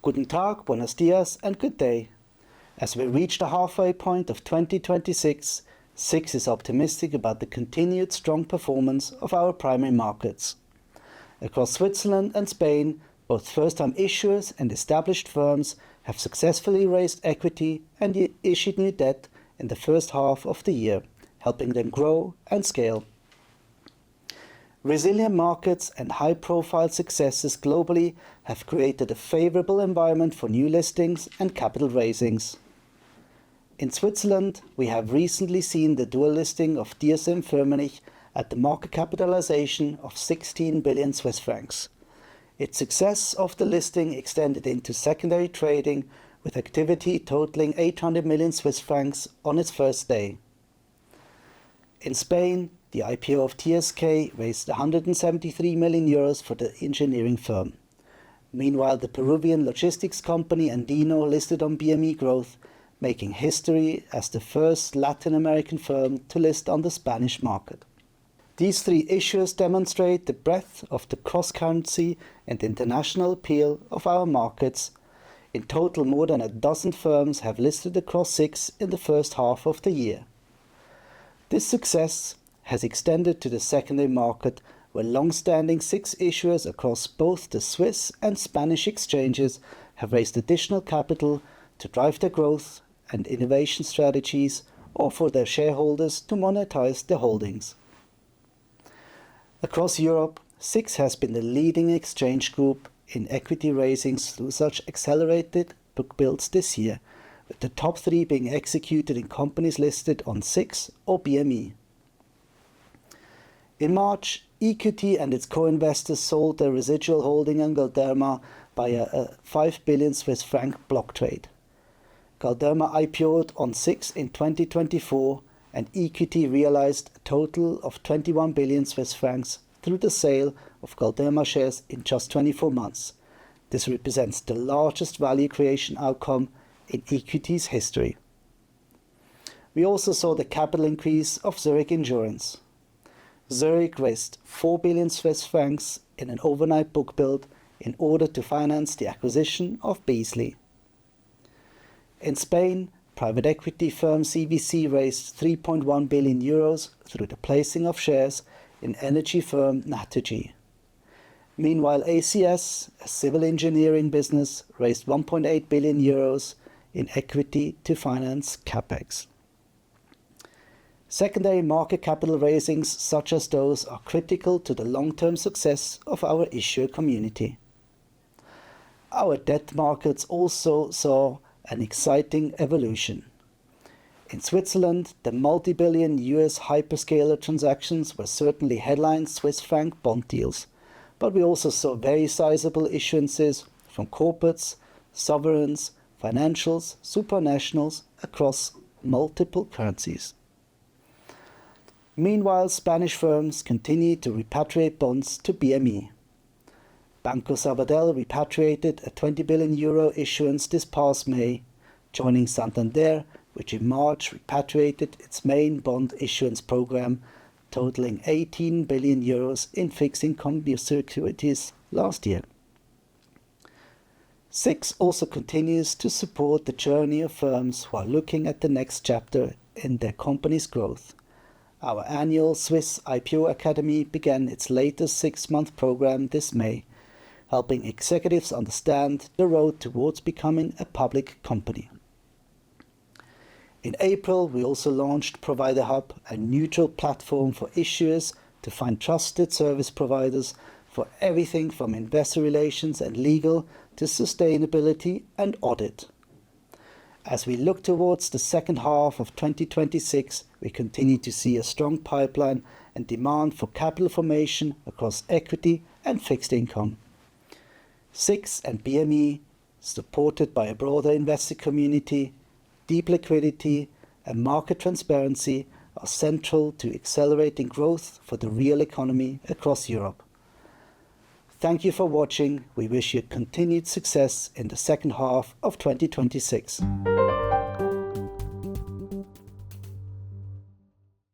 Guten Tag, buenos dias, and good day. As we reach the halfway point of 2026, SIX is optimistic about the continued strong performance of our primary markets. Across Switzerland and Spain, both first-time issuers and established firms have successfully raised equity and issued new debt in the first half of the year, helping them grow and scale. Resilient markets and high-profile successes globally have created a favorable environment for new listings and capital raisings. In Switzerland, we have recently seen the dual listing of DSM Firmenich at the market capitalization of 16 billion Swiss francs. Its success of the listing extended into secondary trading with activity totaling 800 million Swiss francs on its first day. In Spain, the IPO of TSK raised 173 million euros for the engineering firm. Meanwhile, the Peruvian logistics company Andino listed on BME Growth, making history as the first Latin American firm to list on the Spanish market. These three issues demonstrate the breadth of the cross-currency and international appeal of our markets. In total, more than a dozen firms have listed across SIX in the first half of the year. This success has extended to the secondary market, where long-standing SIX issuers across both the Swiss and Spanish exchanges have raised additional capital to drive their growth and innovation strategies, or for their shareholders to monetize their holdings. Across Europe, SIX has been the leading exchange group in equity raisings through such accelerated book builds this year, with the top three being executed in companies listed on SIX or BME. In March, EQT and its co-investors sold their residual holding in Galderma by a 5 billion Swiss franc block trade. Galderma IPO'd on SIX in 2024, and EQT realized a total of 21 billion Swiss francs through the sale of Galderma shares in just 24 months. This represents the largest value creation outcome in EQT's history. We also saw the capital increase of Zurich Insurance. Zurich raised 4 billion Swiss francs in an overnight book build in order to finance the acquisition of Beazley. In Spain, private equity firm CVC raised 3.1 billion euros through the placing of shares in energy firm Naturgy. Meanwhile, ACS, a civil engineering business, raised 1.8 billion euros in equity to finance CapEx. Secondary market capital raisings such as those are critical to the long-term success of our issuer community. Our debt markets also saw an exciting evolution. In Switzerland, the multi-billion US hyperscaler transactions were certainly headline Swiss franc bond deals, but we also saw very sizable issuances from corporates, sovereigns, financials, supranationals across multiple currencies. Meanwhile, Spanish firms continue to repatriate bonds to BME. Banco Sabadell repatriated a 20 billion euro issuance this past May, joining Santander, which in March repatriated its main bond issuance program, totaling 18 billion euros in fixed income securities last year. SIX also continues to support the journey of firms who are looking at the next chapter in their company's growth. Our annual Swiss IPO Academy began its latest 6-month program this May, helping executives understand the road towards becoming a public company. In April, we also launched Provider Hub, a neutral platform for issuers to find trusted service providers for everything from investor relations and legal to sustainability and audit. As we look towards the second half of 2026, we continue to see a strong pipeline and demand for capital formation across equity and fixed income. SIX and BME, supported by a broader investor community, deep liquidity, and market transparency, are central to accelerating growth for the real economy across Europe. Thank you for watching. We wish you continued success in the second half of 2026.